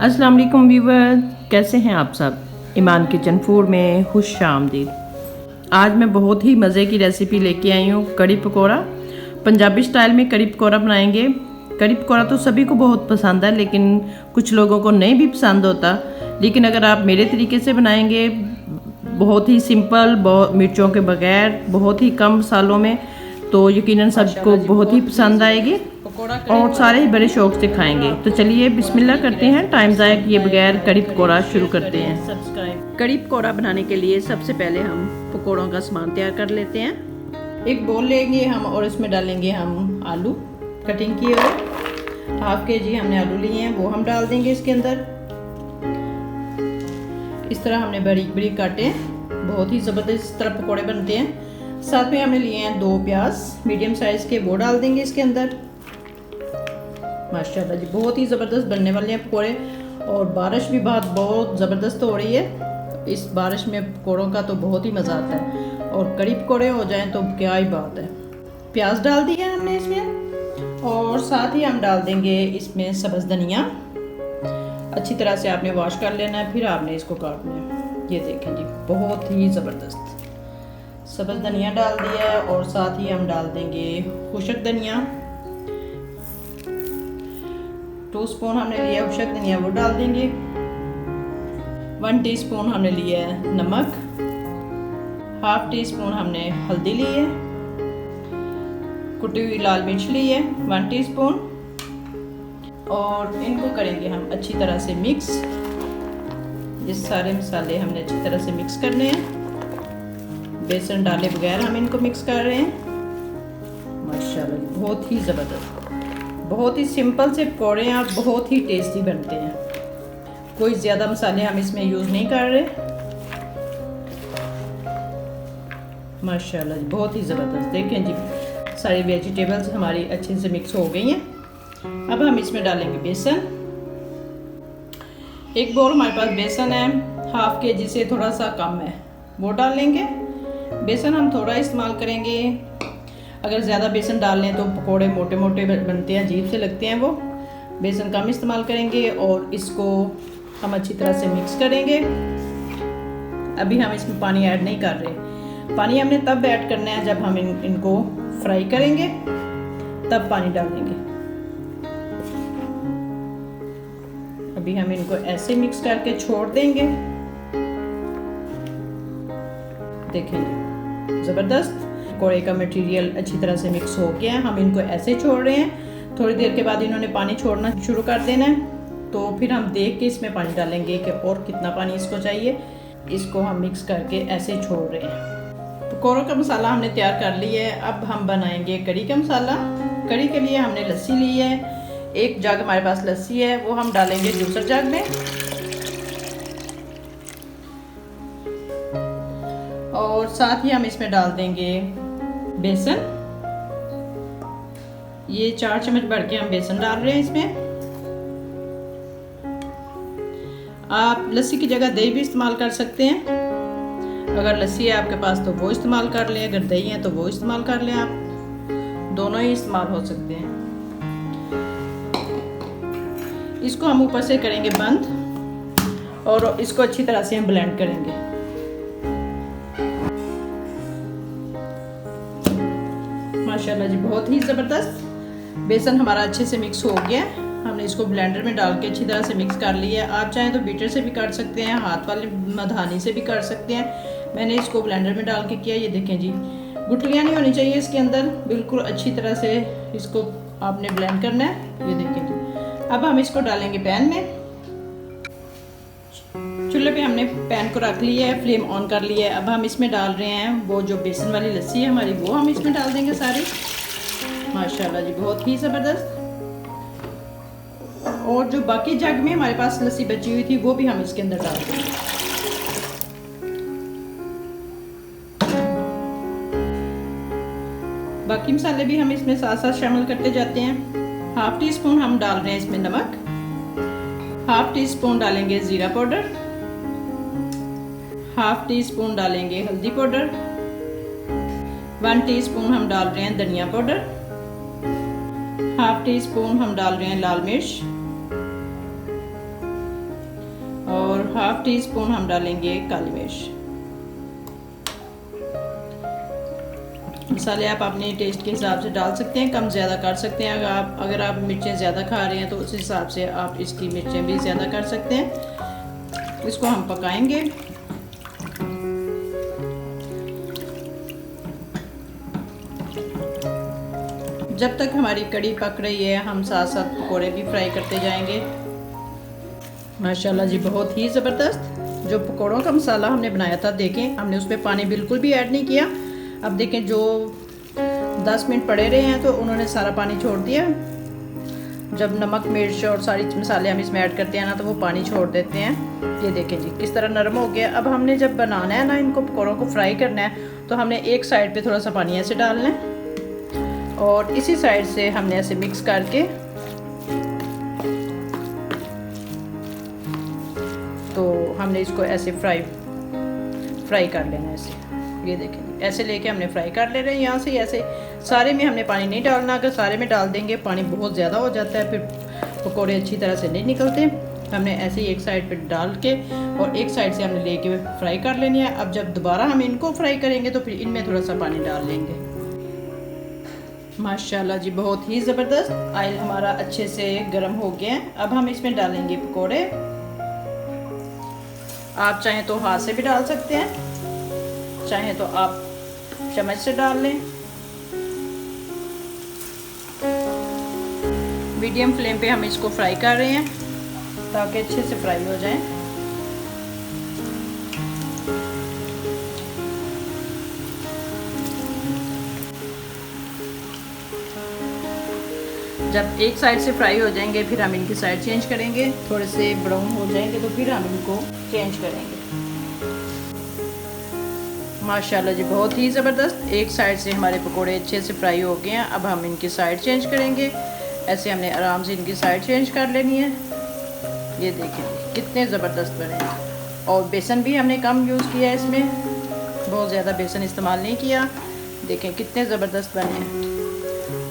अस्सलाम वालेकुम व्यूवर, कैसे हैं आप सब। ईमान किचन फूड में खुश आमदीद। आज मैं बहुत ही मज़े की रेसिपी लेके आई हूँ, कड़ी पकौड़ा। पंजाबी स्टाइल में कड़ी पकौड़ा बनाएंगे। कड़ी पकौड़ा तो सभी को बहुत पसंद है, लेकिन कुछ लोगों को नहीं भी पसंद होता। लेकिन अगर आप मेरे तरीके से बनाएंगे, बहुत ही सिंपल, बहुत मिर्चों के बगैर, बहुत ही कम मसालों में, तो यकीनन सबको बहुत ही पसंद आएगी और सारे ही बड़े शौक से खाएंगे। तो चलिए बिस्मिल्लाह करते हैं, टाइम ज़ाया किए बगैर कड़ी पकौड़ा शुरू करते हैं। कड़ी पकौड़ा बनाने के लिए सबसे पहले हम पकौड़ों का सामान तैयार कर लेते हैं। एक बोल लेंगे हम और इसमें डालेंगे हम आलू कटिंग किए हुए। हाफ kg हमने आलू लिए हैं, वो हम डाल देंगे इसके अंदर। इस तरह हमने बारीक बारीक काटे हैं, बहुत ही ज़बरदस्त इस तरह पकौड़े बनते हैं। साथ में हमने लिए हैं 2 प्याज मीडियम साइज़ के, वो डाल देंगे इसके अंदर। माशाल्लाह जी, बहुत ही ज़बरदस्त बनने वाले हैं पकौड़े। और बारिश भी बहुत ज़बरदस्त हो रही है। इस बारिश में पकौड़ों का तो बहुत ही मज़ा आता है, और कड़ी पकौड़े हो जाएं तो क्या ही बात है। प्याज डाल दिया हमने इसमें, और साथ ही हम डाल देंगे इसमें सब्ज़ धनिया। अच्छी तरह से आपने वॉश कर लेना है, फिर आपने इसको काटना है। ये देखें जी, बहुत ही ज़बरदस्त सब्ज़ धनिया डाल दिया है, और साथ ही हम डाल देंगे खुशक धनिया। 2 स्पून हमने लिया खुशक धनिया, वो डाल देंगे। 1 टीस्पून हमने लिया है नमक। हाफ टी स्पून हमने हल्दी ली है। कुटी हुई लाल मिर्च ली है 1 टीस्पून। और इनको करेंगे हम अच्छी तरह से मिक्स। ये सारे मसाले हमने अच्छी तरह से मिक्स करने हैं। बेसन डाले बगैर हम इनको मिक्स कर रहे हैं। माशाल्लाह, बहुत ही ज़बरदस्त, बहुत ही सिंपल से पकौड़े हैं, बहुत ही टेस्टी बनते हैं। कोई ज़्यादा मसाले हम इसमें यूज़ नहीं कर रहे। माशाल्लाह जी, बहुत ही ज़बरदस्त। देखें जी, सारी वेजिटेबल्स हमारी अच्छे से मिक्स हो गई हैं। अब हम इसमें डालेंगे बेसन। एक बोल हमारे पास बेसन है, हाफ kg से थोड़ा सा कम है, वो डालेंगे। बेसन हम थोड़ा इस्तेमाल करेंगे। अगर ज़्यादा बेसन डाल लें तो पकोड़े मोटे मोटे बनते हैं, अजीब से लगते हैं। वो बेसन कम इस्तेमाल करेंगे, और इसको हम अच्छी तरह से मिक्स करेंगे। अभी हम इसमें पानी ऐड नहीं कर रहे। पानी हमने तब ऐड करना है जब हम इनको फ्राई करेंगे, तब पानी डालेंगे। अभी हम इनको ऐसे मिक्स करके छोड़ देंगे। देखें, ज़बरदस्त पकौड़े का मटेरियल अच्छी तरह से मिक्स हो गया है। हम इनको ऐसे छोड़ रहे हैं। थोड़ी देर के बाद इन्होंने पानी छोड़ना शुरू कर देना है, तो फिर हम देख के इसमें पानी डालेंगे कि और कितना पानी इसको चाहिए। इसको हम मिक्स करके ऐसे छोड़ रहे हैं। पकौड़ों का मसाला हमने तैयार कर लिया है। अब हम बनाएंगे कड़ी का मसाला। कड़ी के लिए हमने लस्सी ली है, 1 जग हमारे पास लस्सी है, वो हम डालेंगे जूसर जग में। और साथ ही हम इसमें डाल देंगे बेसन। ये 4 चम्मच भर के हम बेसन डाल रहे हैं इसमें। आप लस्सी की जगह दही भी इस्तेमाल कर सकते हैं। अगर लस्सी है आपके पास तो वो इस्तेमाल कर लें, अगर दही है तो वो इस्तेमाल कर लें। आप दोनों ही इस्तेमाल हो सकते हैं। इसको हम ऊपर से करेंगे बंद, और इसको अच्छी तरह से हम ब्लेंड करेंगे। माशाल्लाह जी, बहुत ही ज़बरदस्त। बेसन हमारा अच्छे से मिक्स हो गया। हमने इसको ब्लेंडर में डाल के अच्छी तरह से मिक्स कर लिया है। आप चाहें तो बीटर से भी कर सकते हैं, हाथ वाली मधानी से भी कर सकते हैं। मैंने इसको ब्लेंडर में डाल के किया। ये देखें जी, गुठलियाँ नहीं होनी चाहिए इसके अंदर, बिल्कुल अच्छी तरह से इसको आपने ब्लेंड करना है। ये देखें जी। अब हम इसको डालेंगे पैन में। चूल्हे पे हमने पैन को रख लिया है, फ्लेम ऑन कर लिया है। अब हम इसमें डाल रहे हैं वो जो बेसन वाली लस्सी है हमारी, वो हम इसमें डाल देंगे सारी। माशाल्लाह जी, बहुत ही ज़बरदस्त। और जो बाकी जग में हमारे पास लस्सी बची हुई थी, वो भी हम इसके अंदर डाल देंगे। बाकी मसाले भी हम इसमें साथ साथ शामिल करते जाते हैं। हाफ टी स्पून हम डाल रहे हैं इसमें नमक। हाफ टी स्पून डालेंगे जीरा पाउडर। हाफ टी स्पून डालेंगे हल्दी पाउडर। 1 टीस्पून हम डाल रहे हैं धनिया पाउडर। हाफ टी स्पून हम डाल रहे हैं लाल मिर्च। और हाफ टी स्पून हम डालेंगे काली मिर्च। मसाले आप अपने टेस्ट के हिसाब से डाल सकते हैं, कम ज़्यादा कर सकते हैं। अगर आप मिर्चें ज़्यादा खा रहे हैं तो उस हिसाब से आप इसकी मिर्चें भी ज़्यादा कर सकते हैं। इसको हम पकाएंगे। जब तक हमारी कड़ी पक रही है हम साथ साथ पकोड़े भी फ्राई करते जाएंगे। माशाल्लाह जी बहुत ही ज़बरदस्त जो पकोड़ों का मसाला हमने बनाया था, देखें हमने उसमें पानी बिल्कुल भी ऐड नहीं किया। अब देखें जो 10 मिनट पड़े रहे हैं तो उन्होंने सारा पानी छोड़ दिया। जब नमक मिर्च और सारी मसाले हम इसमें ऐड करते हैं ना तो वो पानी छोड़ देते हैं। ये देखें जी किस तरह नरम हो गया। अब हमने जब बनाना है ना इनको पकौड़ों को फ्राई करना है तो हमने एक साइड पे थोड़ा सा पानी ऐसे डालना है और इसी साइड से हमने ऐसे मिक्स करके तो हमने इसको ऐसे फ्राई कर लेना है ऐसे। ये देखें ऐसे लेके हमने फ्राई कर ले रहे हैं यहाँ से। ऐसे सारे में हमने पानी नहीं डालना, अगर सारे में डाल देंगे पानी बहुत ज़्यादा हो जाता है, फिर पकोड़े अच्छी तरह से नहीं निकलते। हमने ऐसे ही एक साइड पे डाल के और एक साइड से हमने लेके फ्राई कर लेनी है। अब जब दोबारा हम इनको फ्राई करेंगे तो फिर इनमें थोड़ा सा पानी डाल लेंगे। माशाल्लाह जी बहुत ही ज़बरदस्त ऑयल हमारा अच्छे से गर्म हो गया है। अब हम इसमें डालेंगे पकोड़े। आप चाहें तो हाथ से भी डाल सकते हैं, चाहें तो आप चम्मच से डाल लें। मीडियम फ्लेम पे हम इसको फ्राई कर रहे हैं ताकि अच्छे से फ्राई हो जाए। जब एक साइड से फ्राई हो जाएंगे फिर हम इनकी साइड चेंज करेंगे। थोड़े से ब्राउन हो जाएंगे तो फिर हम इनको चेंज करेंगे। माशाल्लाह जी बहुत ही ज़बरदस्त एक साइड से हमारे पकोड़े अच्छे से फ्राई हो गए हैं। अब हम इनकी साइड चेंज करेंगे। ऐसे हमने आराम से इनकी साइड चेंज कर लेनी है। ये देखें कितने ज़बरदस्त बने हैं। और बेसन भी हमने कम यूज़ किया है, इसमें बहुत ज़्यादा बेसन इस्तेमाल नहीं किया। देखें कितने ज़बरदस्त बने हैं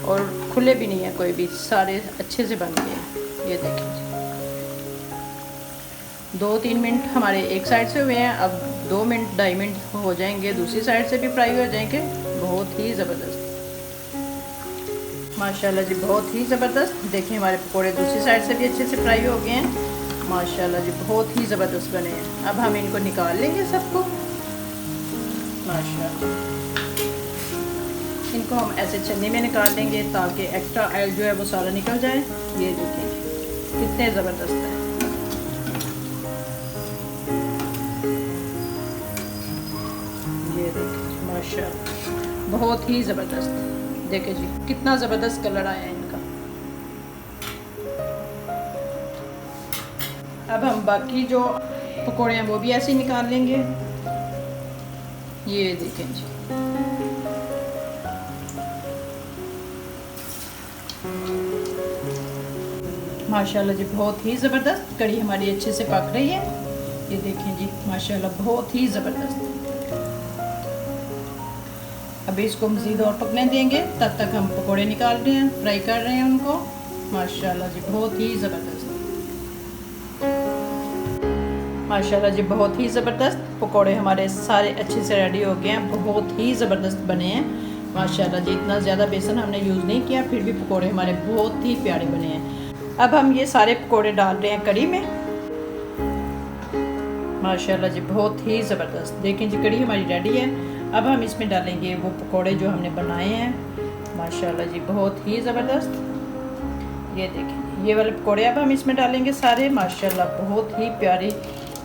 और खुले भी नहीं है कोई भी, सारे अच्छे से बन गए हैं। ये देखें 2-3 मिनट हमारे एक साइड से हुए हैं। अब 2 मिनट 2.5 मिनट हो जाएंगे, दूसरी साइड से भी फ्राई हो जाएंगे। बहुत ही ज़बरदस्त माशाल्लाह जी बहुत ही ज़बरदस्त। देखिए हमारे पकोड़े दूसरी साइड से भी अच्छे से फ्राई हो गए हैं। माशाल्लाह जी बहुत ही ज़बरदस्त बने हैं। अब हम इनको निकाल लेंगे सबको। माशाल्लाह इनको हम ऐसे छन्नी में निकाल लेंगे ताकि एक्स्ट्रा ऑयल जो है वो सारा निकल जाए। ये देखिए कितने ज़बरदस्त है। ये देखिए माशाल्लाह बहुत ही ज़बरदस्त। देखिए जी कितना ज़बरदस्त कलर आया है इनका। अब हम बाकी जो पकोड़े हैं वो भी ऐसे ही निकाल लेंगे। ये देखें जी माशाल्लाह जी बहुत ही ज़बरदस्त कड़ी हमारी अच्छे से पक रही है। ये देखें जी माशाल्लाह बहुत ही ज़बरदस्त। अभी इसको मज़ीद और पकने देंगे, तब तक हम पकोड़े निकाल रहे हैं, फ्राई कर रहे हैं उनको। माशाल्लाह जी बहुत ही ज़बरदस्त। माशाल्लाह जी बहुत ही ज़बरदस्त पकोड़े हमारे सारे अच्छे से रेडी हो गए हैं। बहुत ही ज़बरदस्त बने हैं माशाल्लाह जी। इतना ज़्यादा बेसन हमने यूज़ नहीं किया, फिर भी पकोड़े हमारे बहुत ही प्यारे बने हैं। अब हम ये सारे पकोड़े डाल रहे हैं कड़ी में। माशाल्लाह जी बहुत ही ज़बरदस्त। देखें जी कड़ी हमारी रेडी है। अब हम इसमें डालेंगे वो पकोड़े जो हमने बनाए हैं। माशाल्लाह जी बहुत ही ज़बरदस्त। ये देखें ये वाले पकोड़े अब हम इसमें डालेंगे सारे। माशाल्लाह बहुत ही प्यारी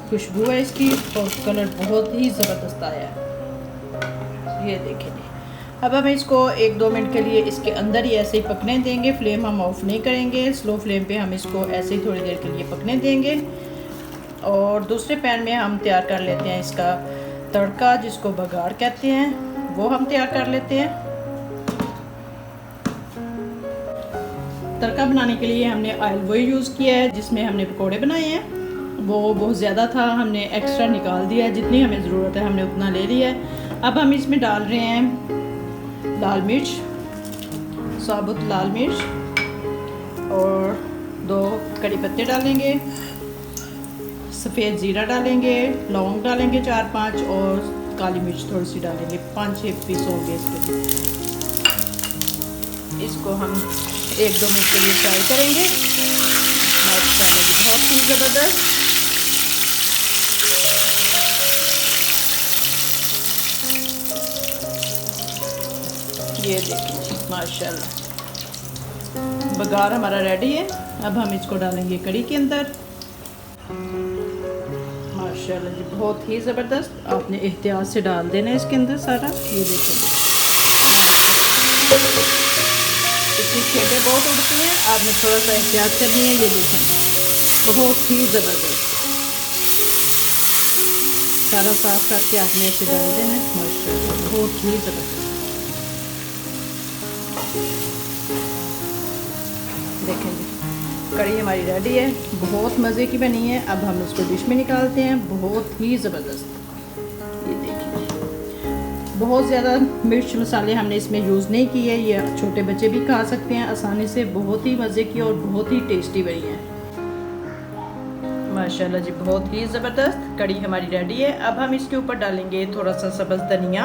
खुशबू है इसकी और कलर बहुत ही ज़बरदस्त आया है। ये देखें जी अब हम इसको 1-2 मिनट के लिए इसके अंदर ही ऐसे ही पकने देंगे। फ्लेम हम ऑफ़ नहीं करेंगे, स्लो फ्लेम पे हम इसको ऐसे ही थोड़ी देर के लिए पकने देंगे। और दूसरे पैन में हम तैयार कर लेते हैं इसका तड़का, जिसको बघार कहते हैं, वो हम तैयार कर लेते हैं। तड़का बनाने के लिए हमने ऑयल वही यूज़ किया है जिसमें हमने पकोड़े बनाए हैं। वो बहुत ज़्यादा था, हमने एक्स्ट्रा निकाल दिया है। जितनी हमें ज़रूरत है हमने उतना ले लिया है। अब हम इसमें डाल रहे हैं लाल मिर्च, साबुत लाल मिर्च और 2 कड़ी पत्ते डालेंगे, सफ़ेद ज़ीरा डालेंगे, लौंग डालेंगे 4-5 और काली मिर्च थोड़ी सी डालेंगे, 5-6 पीस होंगे इसके। इसको हम 1-2 मिनट के लिए फ्राई करेंगे। माशाल्लाह बहुत ही ज़बरदस्त। ये देखिए माशाल्लाह बघार हमारा रेडी है। अब हम इसको डालेंगे कड़ी के अंदर। माशाल्लाह जी बहुत ही ज़बरदस्त। आपने एहतियात से डाल देना है इसके अंदर सारा। ये देखिए इसकी छेड़े बहुत उड़ती हैं, आपने थोड़ा सा एहतियात करनी है। ये देखें बहुत ही ज़बरदस्त। सारा साफ करके आपने इसे डाल देना है। माशाल्लाह बहुत ही ज़बरदस्त। देखें जी कड़ी हमारी रेडी है, बहुत मज़े की बनी है। अब हम इसको डिश में निकालते हैं। बहुत ही ज़बरदस्त। ये देखिए बहुत ज़्यादा मिर्च मसाले हमने इसमें यूज़ नहीं किए। ये छोटे बच्चे भी खा सकते हैं आसानी से। बहुत ही मज़े की और बहुत ही टेस्टी बनी है। माशाल्लाह जी बहुत ही ज़बरदस्त कड़ी हमारी रेडी है। अब हम इसके ऊपर डालेंगे थोड़ा सा सब्ज़ धनिया।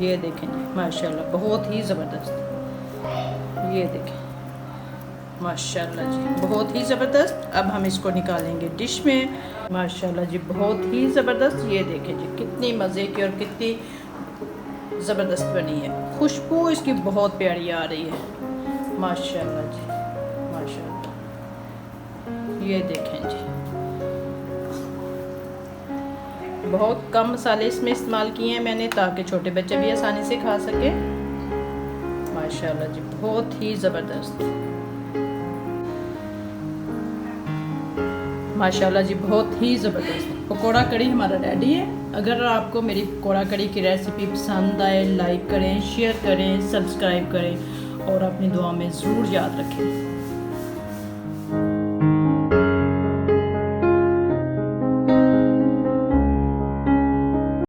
ये देखें माशाल्लाह बहुत ही ज़बरदस्त। ये देखें माशाल्लाह जी बहुत ही ज़बरदस्त। अब हम इसको निकालेंगे डिश में। माशाल्लाह जी बहुत ही ज़बरदस्त। ये देखें जी कितनी मज़े की और कितनी ज़बरदस्त बनी है। खुशबू इसकी बहुत प्यारी आ रही है। माशाल्लाह जी माशाल्लाह। ये देखें जी बहुत कम मसाले इसमें इस्तेमाल किए हैं मैंने, ताकि छोटे बच्चे भी आसानी से खा सके। माशाल्लाह जी बहुत ही ज़बरदस्त। माशाल्लाह जी बहुत ही ज़बरदस्त पकौड़ा कड़ी हमारा रेडी है। अगर आपको मेरी पकौड़ा कड़ी की रेसिपी पसंद आए, लाइक करें, शेयर करें, सब्सक्राइब करें और अपनी दुआ में ज़रूर याद रखें।